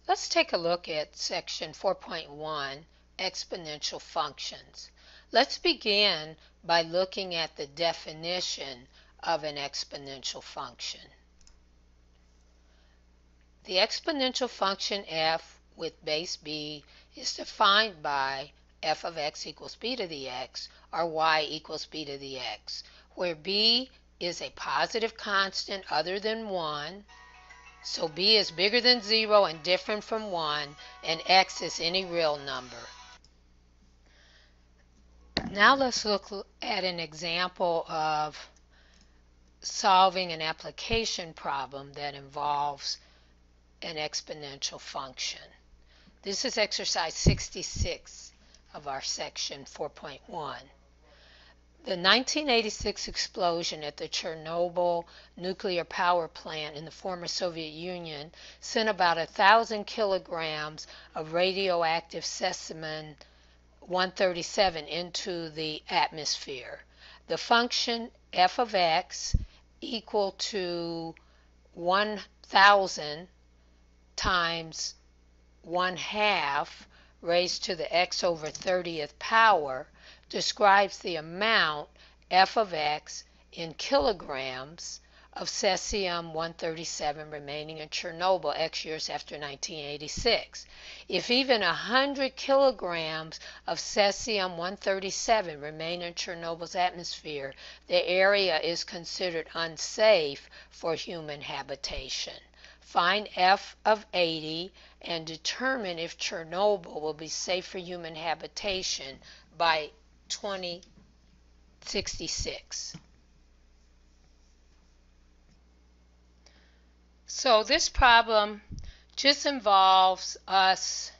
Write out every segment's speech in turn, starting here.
Let's take a look at section 4.1, exponential functions. Let's begin by looking at the definition of an exponential function. The exponential function f with base b is defined by f of x equals b to the x or y equals b to the x, where b is a positive constant other than 1, so b is bigger than 0 and different from 1, and x is any real number. Now let's look at an example of solving an application problem that involves an exponential function. This is exercise 66 of our section 4.1. The 1986 explosion at the Chernobyl nuclear power plant in the former Soviet Union sent about 1,000 kilograms of radioactive cesium-137 into the atmosphere. The function f of x equal to 1,000 times 1/2 raised to the x over 30th power describes the amount f of x in kilograms of cesium-137 remaining in Chernobyl X years after 1986. If even 100 kilograms of cesium-137 remain in Chernobyl's atmosphere, the area is considered unsafe for human habitation. Find f of 80 and determine if Chernobyl will be safe for human habitation by 2066. So this problem just involves us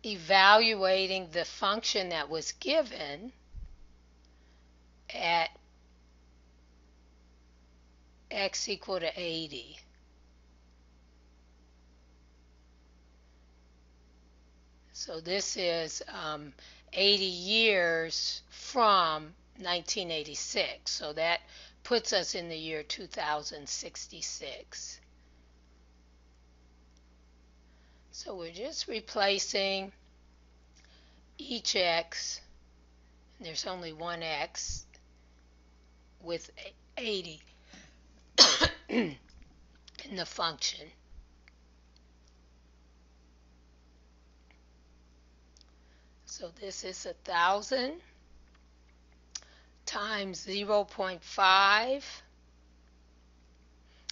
evaluating the function that was given at x equal to 80. So this is 80 years from 1986. So that puts us in the year 2066. So we're just replacing each x, and there's only one x, with 80 in the function. So this is 1,000 times 0.5,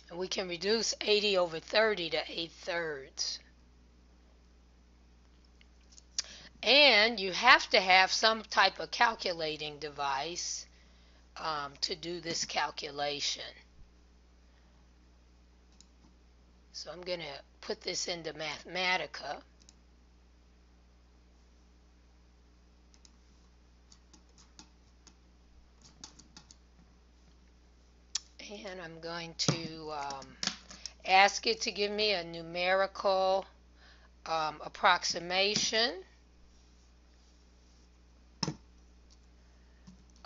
and we can reduce 80 over 30 to 8/3. And you have to have some type of calculating device to do this calculation. So I'm going to put this into Mathematica. And I'm going to ask it to give me a numerical approximation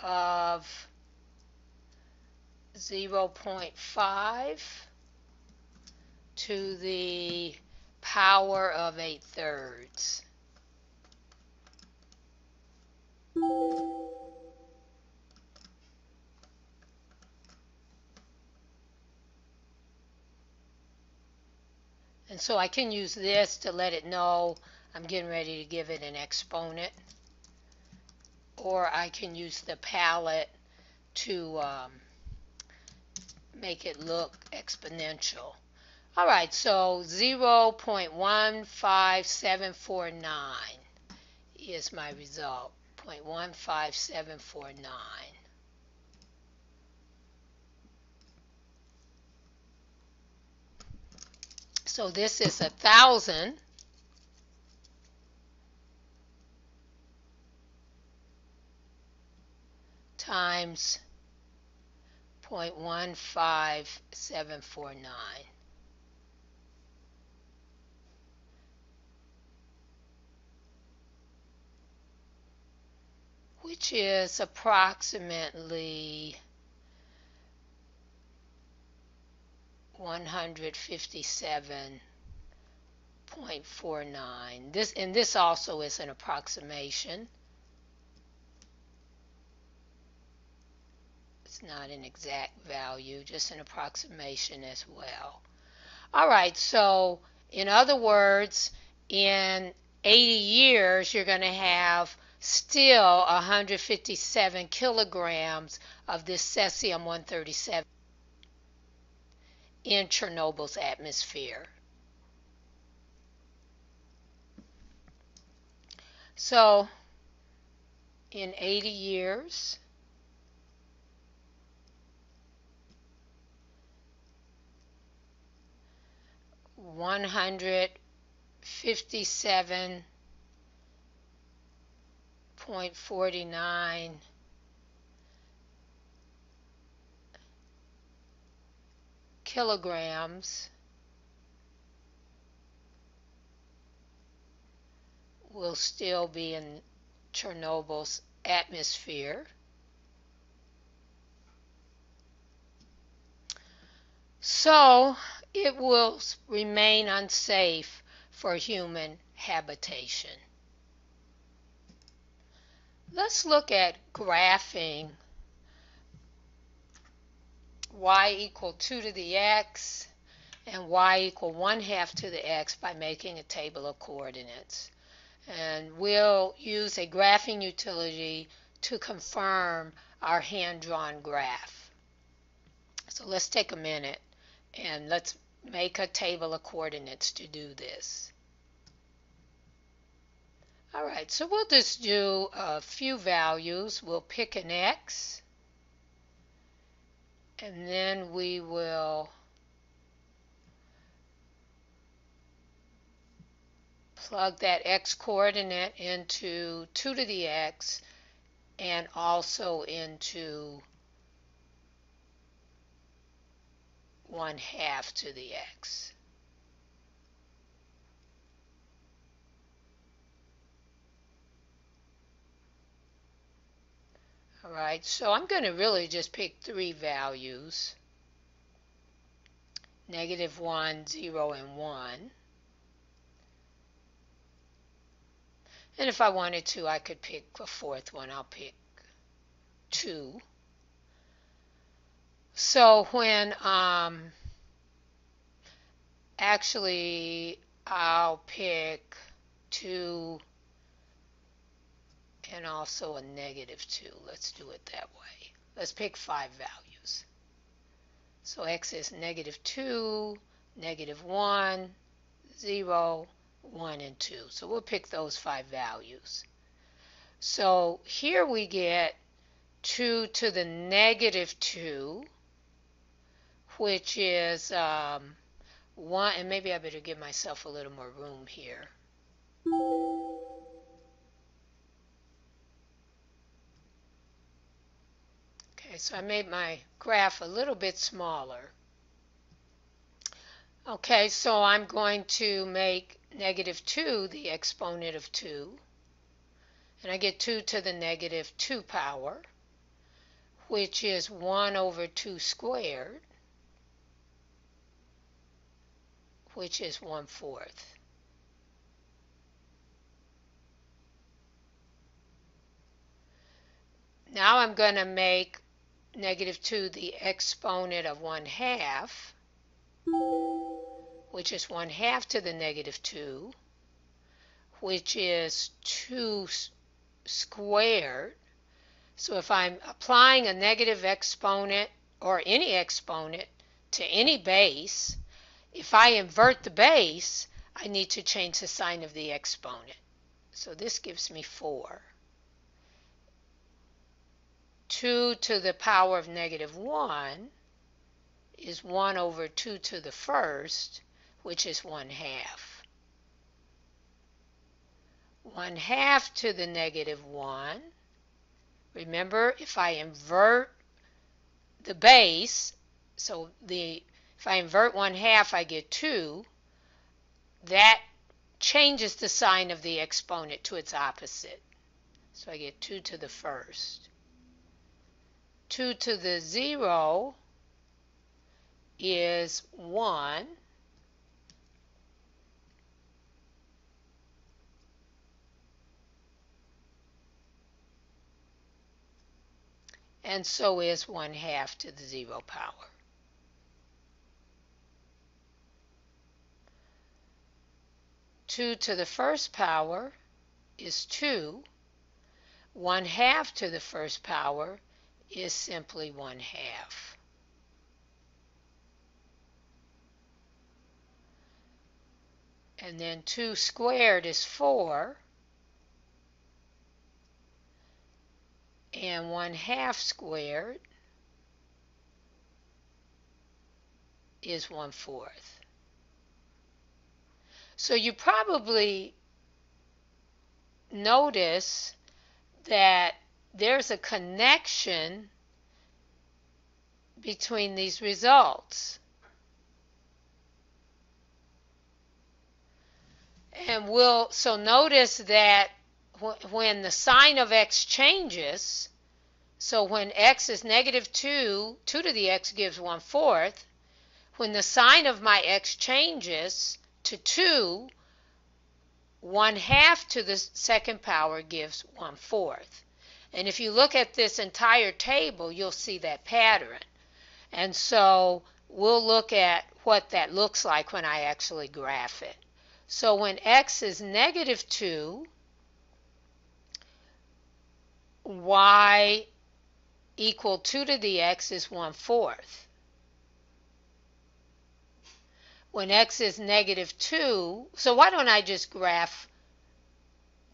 of 0.5 to the power of 8/3. And so I can use this to let it know I'm getting ready to give it an exponent. Or I can use the palette to make it look exponential. All right, so 0.15749 is my result, 0.15749. So this is 1,000 times 0.15749. Which is approximately 157 0.49. This also is an approximation. It's not an exact value, just an approximation as well. All right, so in other words, in 80 years, you're going to have still 157 kilograms of this cesium-137 in Chernobyl's atmosphere. So, in 80 years, $157.49 kilograms will still be in Chernobyl's atmosphere. So it will remain unsafe for human habitation. Let's look at graphing y equal 2 to the x and y equal 1/2 to the x by making a table of coordinates. And we'll use a graphing utility to confirm our hand-drawn graph. So let's take a minute and let's make a table of coordinates to do this. All right, so we'll just do a few values. We'll pick an x, and then we will plug that x coordinate into 2 to the x and also into 1/2 to the x. All right, so I'm going to really just pick 3 values, -1, 0, and 1. And if I wanted to, I could pick a 4th one. I'll pick 2. So when actually I'll pick 2 and also a -2. Let's do it that way. Let's pick 5 values. So x is -2, -1, 0, 1, and 2. So we'll pick those 5 values. So here we get 2 to the -2, which is 1, and maybe I better give myself a little more room here. Okay, so I made my graph a little bit smaller. Okay, so I'm going to make -2 the exponent of 2, and I get 2 to the -2 power, which is 1/2 squared, which is 1/4. Now I'm going to make -2 the exponent of 1/2, which is 1/2 to the -2, which is 2 squared. So if I'm applying a negative exponent or any exponent to any base, if I invert the base, I need to change the sign of the exponent. So this gives me 4. 2 to the power of -1 is 1/2 to the first, which is 1/2. 1/2 to the -1. Remember, if I invert the base, so if I invert 1/2, I get 2. That changes the sign of the exponent to its opposite. So I get 2 to the first. 2 to the 0 is 1. and so is 1/2 to the 0 power. Two to the first power is 2. 1/2 to the first power is simply 1/2. And then 2 squared is 4. And 1/2 squared is 1/4. So you probably notice that there's a connection between these results. And so notice that when the sign of x changes, so when x is negative 2, 2 to the x gives 1/4. When the sign of my x changes to 2, 1/2 to the second power gives 1/4. And if you look at this entire table, you'll see that pattern. And so we'll look at what that looks like when I actually graph it. So when x is negative 2, y equal 2 to the x is 1/4. When x is negative 2, so why don't I just graph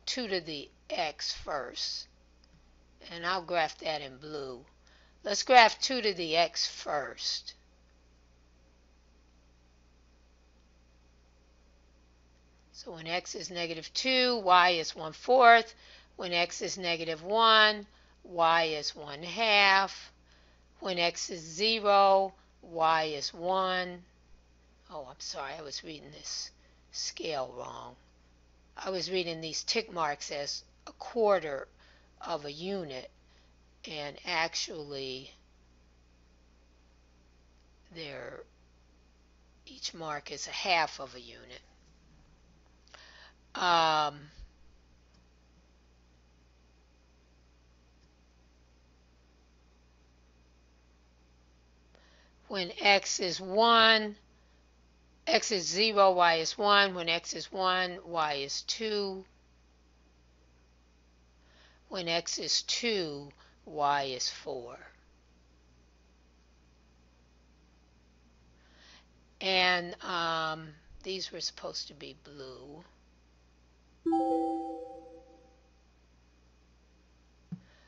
2 to the x first? And I'll graph that in blue. Let's graph 2 to the x first. So when x is negative 2, y is 1/4. When x is negative 1, y is 1/2. When x is 0, y is 1. Oh, I'm sorry, I was reading this scale wrong. I was reading these tick marks as a quarter of a unit, and actually each mark is a half of a unit. When x is 1, x is 0, y is 1. When x is 1, y is 2. When x is 2, y is 4. And these were supposed to be blue.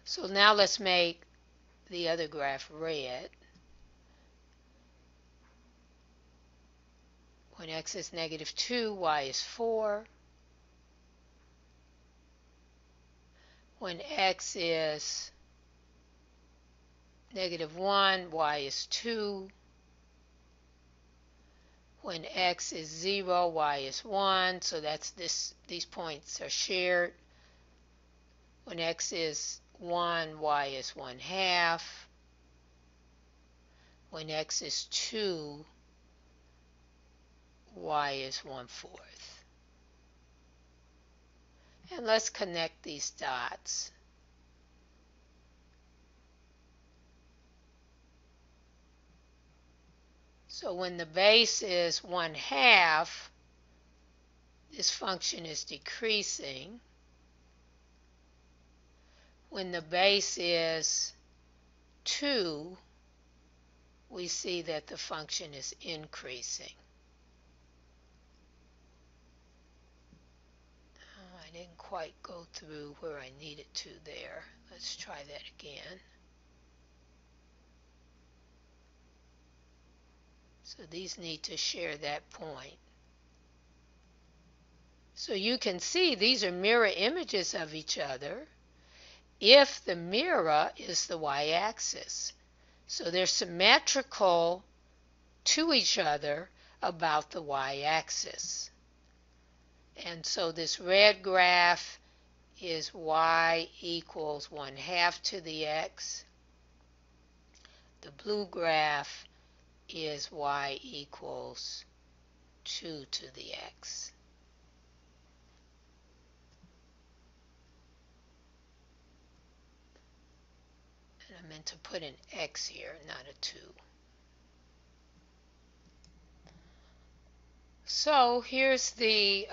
So now let's make the other graph red. When x is negative 2, y is 4. When x is negative 1, y is 2. When x is 0, y is 1. So that's these points are shared. When x is 1, y is 1/2. When x is 2, y is 1/4. And let's connect these dots. So when the base is 1/2, this function is decreasing. When the base is 2, we see that the function is increasing. I didn't quite go through where I needed to there. Let's try that again. So these need to share that point. So you can see these are mirror images of each other if the mirror is the y-axis. So they're symmetrical to each other about the y-axis. And so this red graph is y equals 1/2 to the x. The blue graph is y equals 2 to the x. And I meant to put an X here, not a 2. So here's the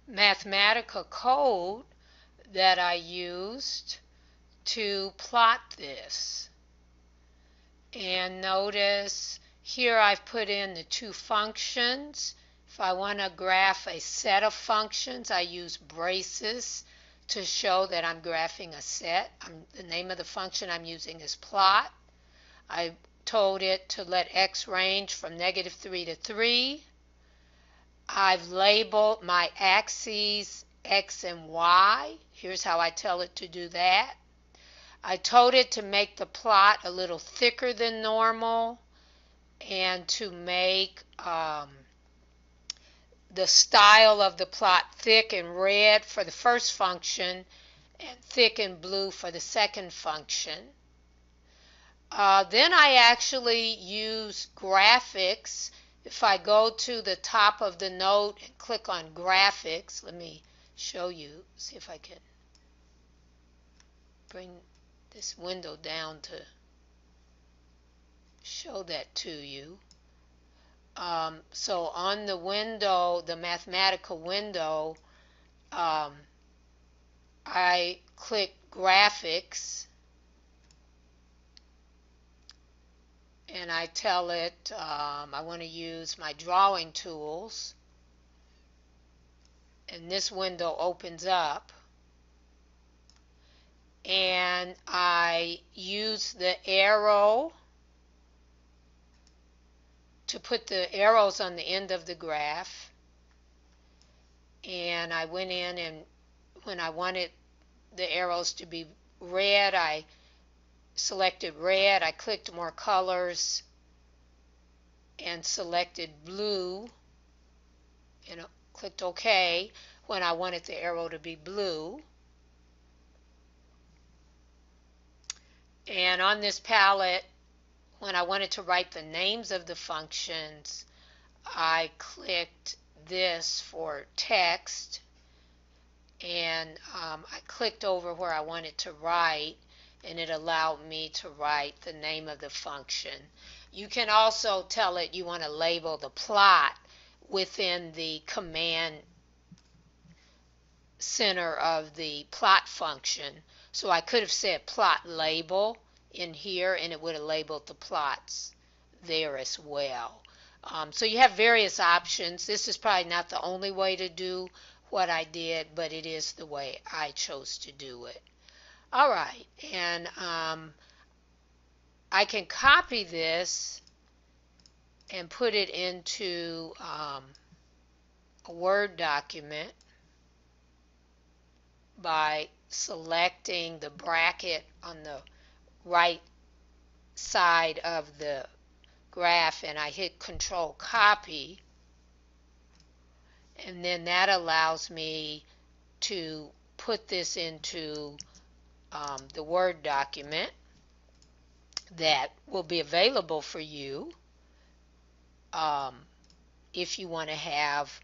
mathematical code that I used to plot this. And notice here I've put in the 2 functions. If I want to graph a set of functions, I use braces to show that I'm graphing a set. The name of the function I'm using is plot. I told it to let x range from -3 to 3. I've labeled my axes x and y. Here's how I tell it to do that. I told it to make the plot a little thicker than normal and to make the style of the plot thick and red for the first function and thick and blue for the second function. Then I actually use graphics. If I go to the top of the note and click on graphics, let me show you, see if I can bring this window down to show that to you. So on the window, the mathematical window, I click graphics and I tell it I want to use my drawing tools, and this window opens up, and I use the arrow to put the arrows on the end of the graph, and I went in, and when I wanted the arrows to be red, I selected red. I clicked more colors and selected blue and clicked OK when I wanted the arrow to be blue. And on this palette, when I wanted to write the names of the functions, I clicked this for text, and I clicked over where I wanted to write, and it allowed me to write the name of the function. You can also tell it you want to label the plot within the command center of the plot function. So I could have said plot label in here, and it would have labeled the plots there as well. So you have various options. This is probably not the only way to do what I did, but it is the way I chose to do it. All right, and I can copy this and put it into a Word document by selecting the bracket on the right side of the graph, and I hit Control Copy, and then that allows me to put this into the Word document that will be available for you if you want to have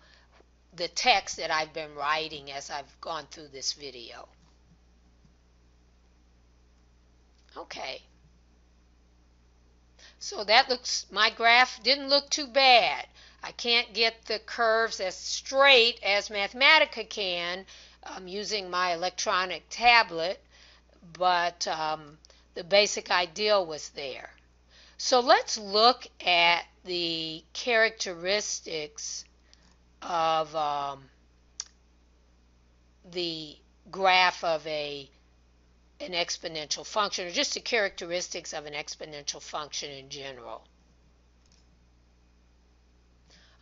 the text that I've been writing as I've gone through this video. Okay. So that looks, my graph didn't look too bad. I can't get the curves as straight as Mathematica can using my electronic tablet, but the basic idea was there. So let's look at the characteristics of the graph of an exponential function, or just the characteristics of an exponential function in general.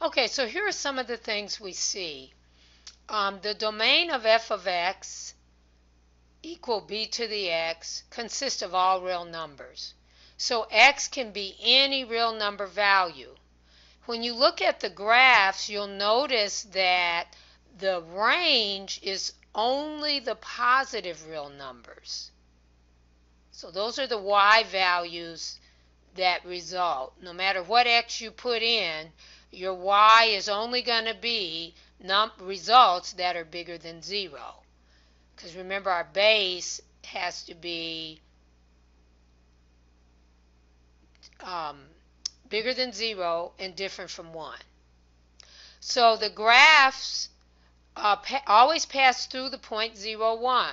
Okay, so here are some of the things we see. The domain of f of x equal b to the x consists of all real numbers. So x can be any real number value. When you look at the graphs, you'll notice that the range is only the positive real numbers. So those are the y values that result. No matter what x you put in, your y is only going to be results that are bigger than 0. Because remember, our base has to be bigger than 0 and different from 1. So the graphs always pass through the point 0, 1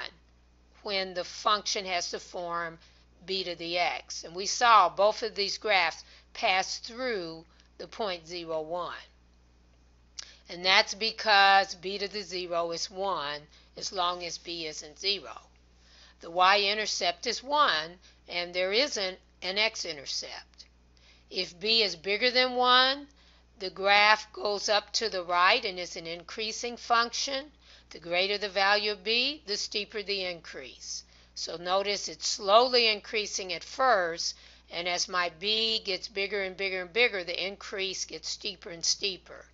when the function has to form b to the x. And we saw both of these graphs pass through the point 0, 1. And that's because b to the 0 is 1 as long as b isn't 0. The y-intercept is 1 and there isn't an x-intercept. If b is bigger than 1, the graph goes up to the right and is an increasing function. The greater the value of b, the steeper the increase. So notice it's slowly increasing at first, and as my b gets bigger and bigger and bigger, the increase gets steeper and steeper.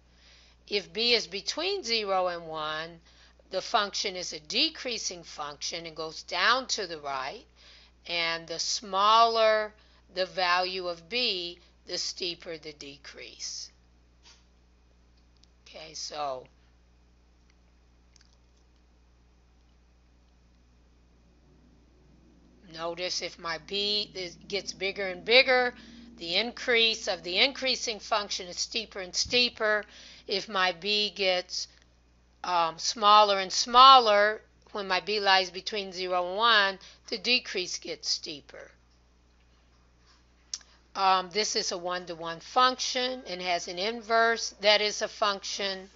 If b is between 0 and 1, the function is a decreasing function and goes down to the right, and the smaller the value of b, the steeper the decrease. Okay, so notice if my b gets bigger and bigger, the increase of the increasing function is steeper and steeper. If my b gets smaller and smaller, when my b lies between 0 and 1, the decrease gets steeper. This is a one-to-one function and has an inverse that is a function,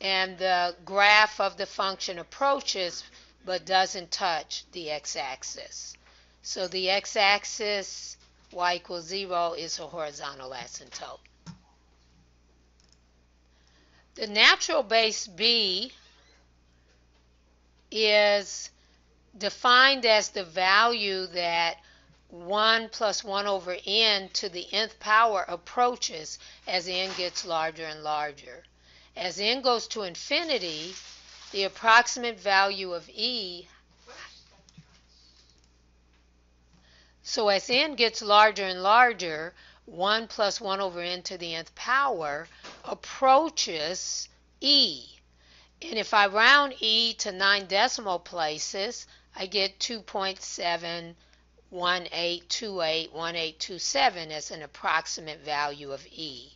and the graph of the function approaches but doesn't touch the x-axis. So the x-axis, y equals 0, is a horizontal asymptote. The natural base b is defined as the value that 1 plus 1 over n to the nth power approaches as n gets larger and larger. As n goes to infinity, the approximate value of e, so as n gets larger and larger, 1 plus 1 over n to the nth power approaches e. And if I round e to 9 decimal places, I get 2.718281827 as an approximate value of e.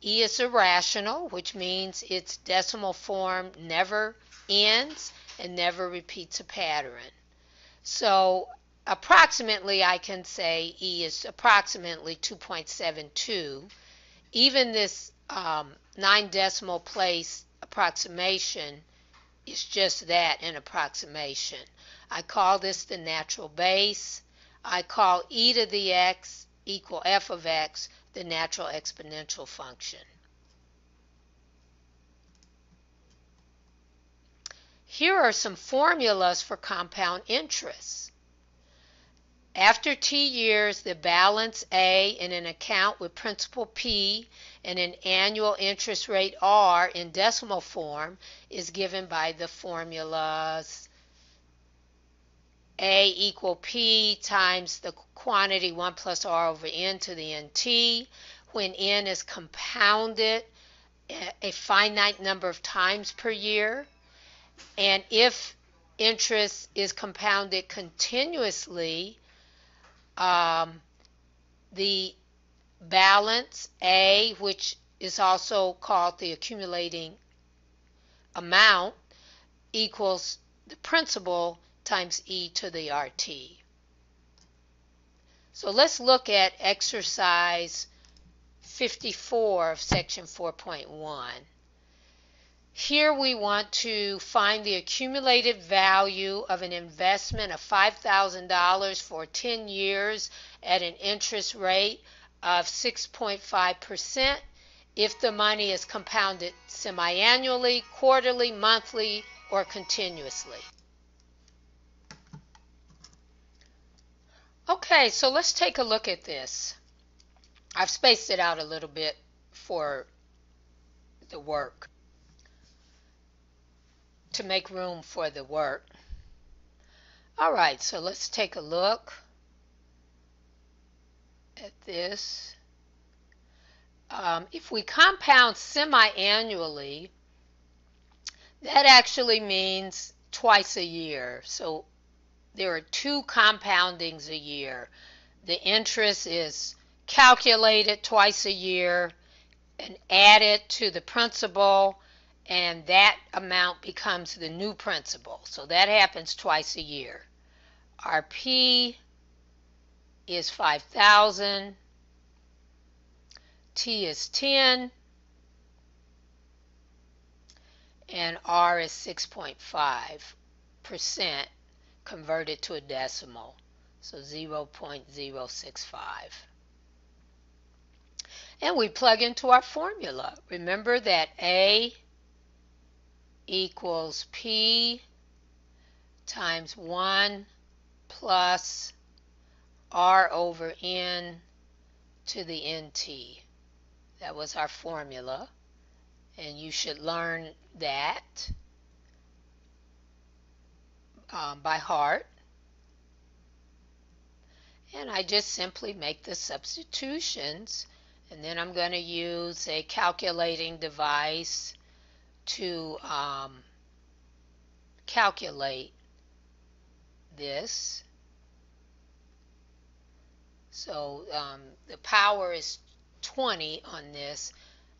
E is irrational, which means its decimal form never ends and never repeats a pattern. So approximately I can say e is approximately 2.72. Even this 9 decimal place approximation is just that, an approximation. I call this the natural base. I call e to the x equal f of x the natural exponential function. Here are some formulas for compound interest. After T years, the balance A in an account with principal P and an annual interest rate R in decimal form is given by the formulas A equal P times the quantity 1 plus R over N to the NT, when N is compounded a finite number of times per year, and if interest is compounded continuously, the balance A, which is also called the accumulating amount, equals the principal times e to the RT. So let's look at exercise 54 of section 4.1. Here we want to find the accumulated value of an investment of $5,000 for 10 years at an interest rate of 6.5% if the money is compounded semi-annually, quarterly, monthly, or continuously. Okay, so let's take a look at this. I've spaced it out a little bit for the work, to make room for the work. All right, so let's take a look at this. If we compound semi-annually, that actually means twice a year. So there are 2 compoundings a year. the interest is calculated twice a year and added to the principal, and that amount becomes the new principal. So that happens twice a year. Our P is 5,000, T is 10, and R is 6.5% converted to a decimal, so 0.065. And we plug into our formula. Remember that A equals P times 1 plus R over N to the NT. That was our formula, and you should learn that by heart. And I just simply make the substitutions, and then I'm going to use a calculating device to calculate this. So the power is 20 on this.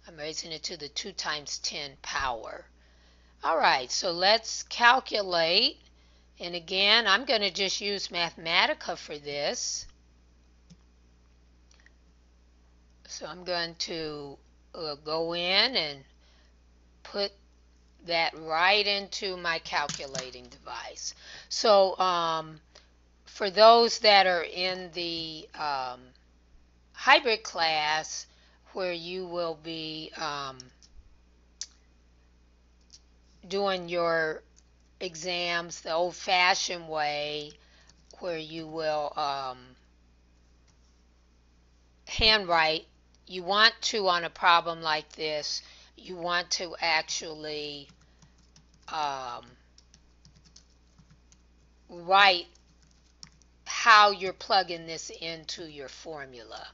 I'm raising it to the 2 times 10 power. All right, so let's calculate. And again, I'm going to just use Mathematica for this. So I'm going to go in and put that right into my calculating device. So for those that are in the hybrid class, where you will be doing your exams the old-fashioned way, where you will handwrite, you want to, on a problem like this, you want to actually write how you're plugging this into your formula.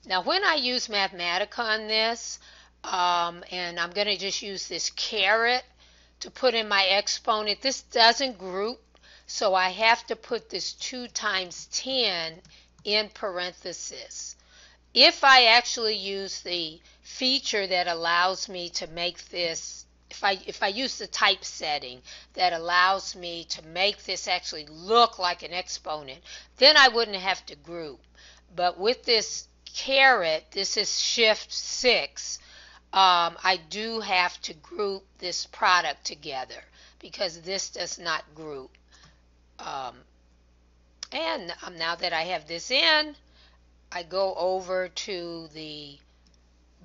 Now when I use Mathematica on this, and I'm going to just use this caret to put in my exponent, this doesn't group, so I have to put this 2 times 10 in parentheses. If I actually use the feature that allows me to make this, if I use the typesetting that allows me to make this actually look like an exponent, then I wouldn't have to group. But with this caret, this is shift 6, I do have to group this product together because this does not group. And now that I have this in, I go over to the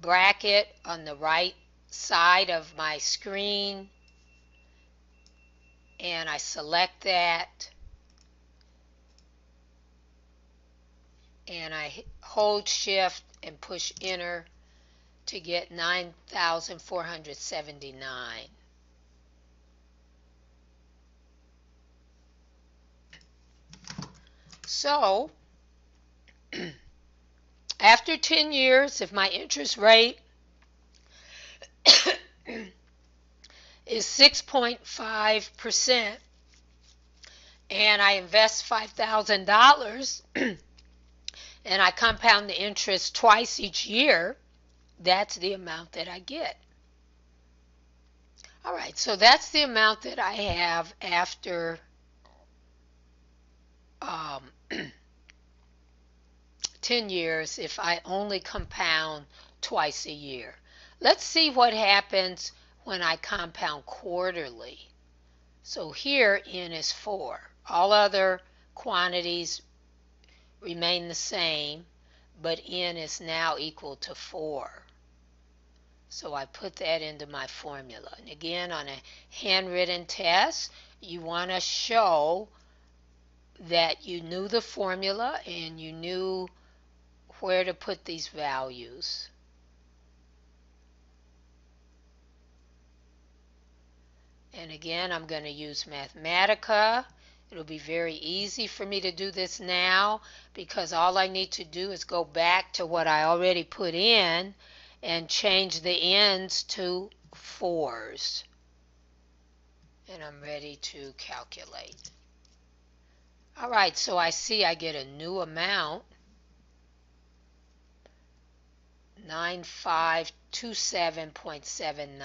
bracket on the right side of my screen, and I select that, and I hold shift and push enter to get 9,479. So after 10 years, if my interest rate is 6.5% and I invest $5,000 and I compound the interest twice each year, that's the amount that I get. All right, so that's the amount that I have after 10 years if I only compound twice a year. Let's see what happens when I compound quarterly. So here N is 4. All other quantities remain the same, but N is now equal to 4. So I put that into my formula. And again, on a handwritten test, you want to show that you knew the formula and you knew where to put these values. And again, I'm going to use Mathematica. It'll be very easy for me to do this now because all I need to do is go back to what I already put in and change the ends to 4s. And I'm ready to calculate. All right, so I see I get a new amount, 9527.79.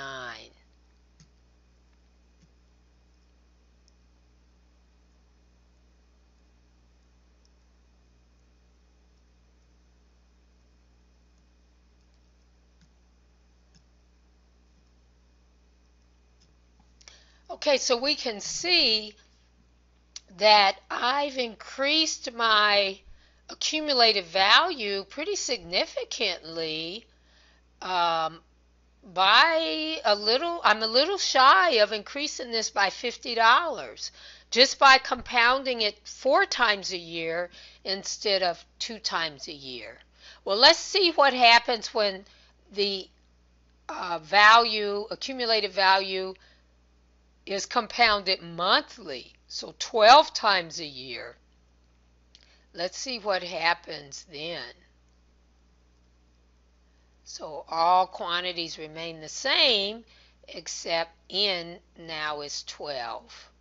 Okay, so we can see that I've increased my accumulated value pretty significantly, by a little. I'm a little shy of increasing this by $50 just by compounding it 4 times a year instead of 2 times a year. Well, let's see what happens when the accumulated value, is compounded monthly, so 12 times a year. Let's see what happens then. So all quantities remain the same, except n now is 12.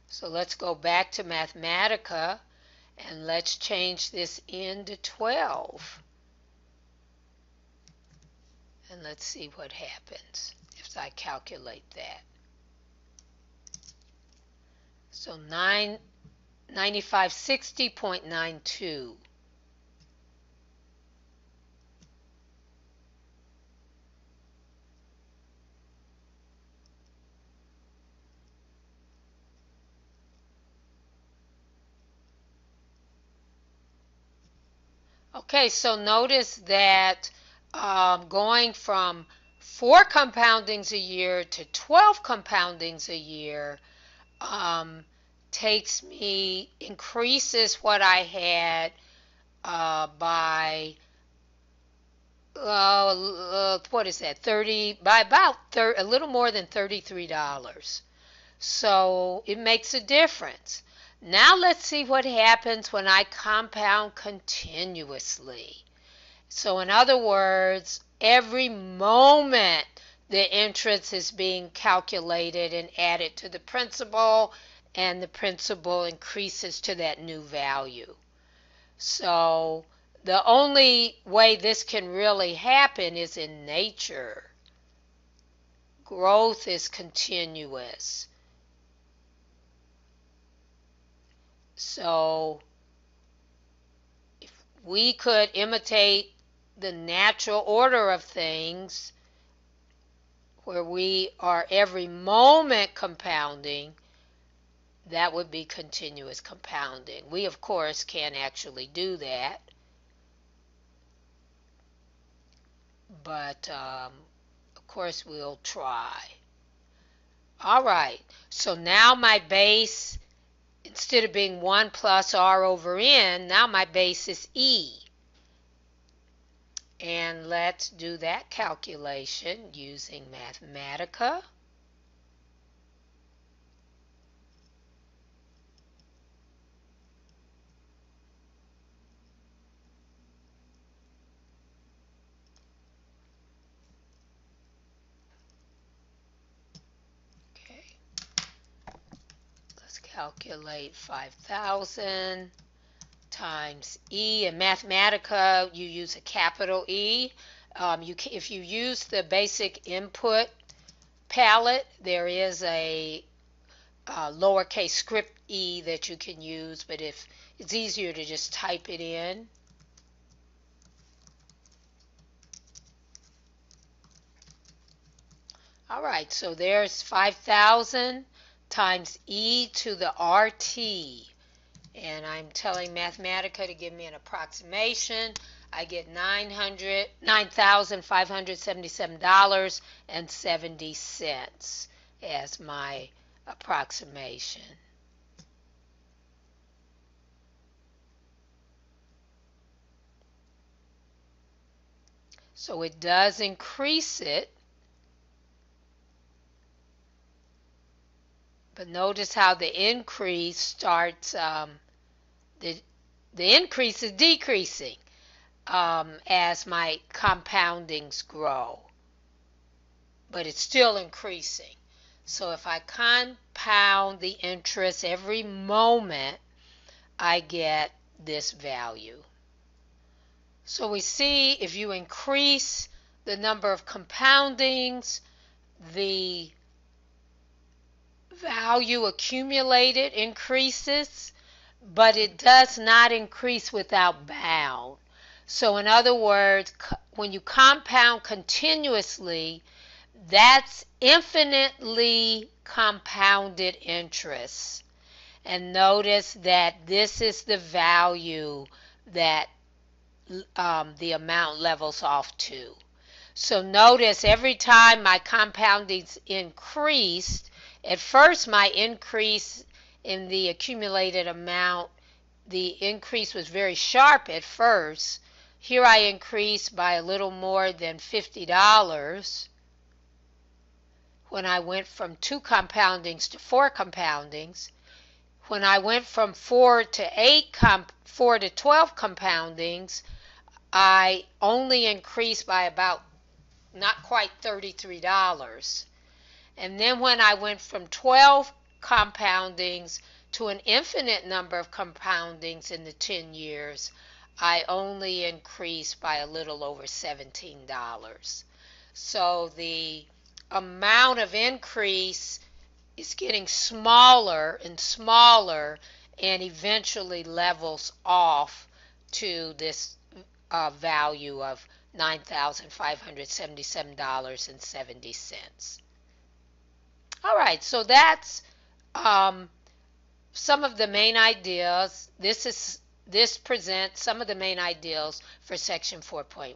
So let's go back to Mathematica and let's change this n to 12. And let's see what happens if I calculate that. So 9560.92. Okay, so notice that going from 4 compoundings a year to 12 compoundings a year increases what I had by, what is that, by about a little more than $33. So it makes a difference. Now let's see what happens when I compound continuously. So in other words, every moment the interest is being calculated and added to the principal, and the principal increases to that new value. So the only way this can really happen is in nature. Growth is continuous. So if we could imitate the natural order of things, where we are every moment compounding, that would be continuous compounding. We, of course, can't actually do that, but of course we'll try. All right, so now my base, instead of being 1 plus r over n, now my base is e. And let's do that calculation using Mathematica. Okay, let's calculate 5,000 times E. In Mathematica, you use a capital E. If you use the basic input palette, there is a lowercase script e that you can use, but if it's easier to just type it in. All right, so there's 5,000 times e to the RT. And I'm telling Mathematica to give me an approximation. I get $9,577.70 as my approximation. So it does increase it. But notice how the increase starts, the increase is decreasing as my compoundings grow. But it's still increasing. So if I compound the interest every moment, I get this value. So we see if you increase the number of compoundings, the value accumulated increases, but it does not increase without bound. So in other words, when you compound continuously, that's infinitely compounded interest. And notice that this is the value that the amount levels off to. So notice every time my compoundings increased, at first my increase in the accumulated amount, the increase was very sharp at first. Here I increased by a little more than $50 when I went from 2 compoundings to 4 compoundings. When I went from 4 to 12 compoundings, I only increased by about not quite $33. And then when I went from 12 compoundings to an infinite number of compoundings in the 10 years, I only increased by a little over $17. So the amount of increase is getting smaller and smaller and eventually levels off to this value of $9,577.70. All right, so that's some of the main ideas. This presents some of the main ideas for section 4.1.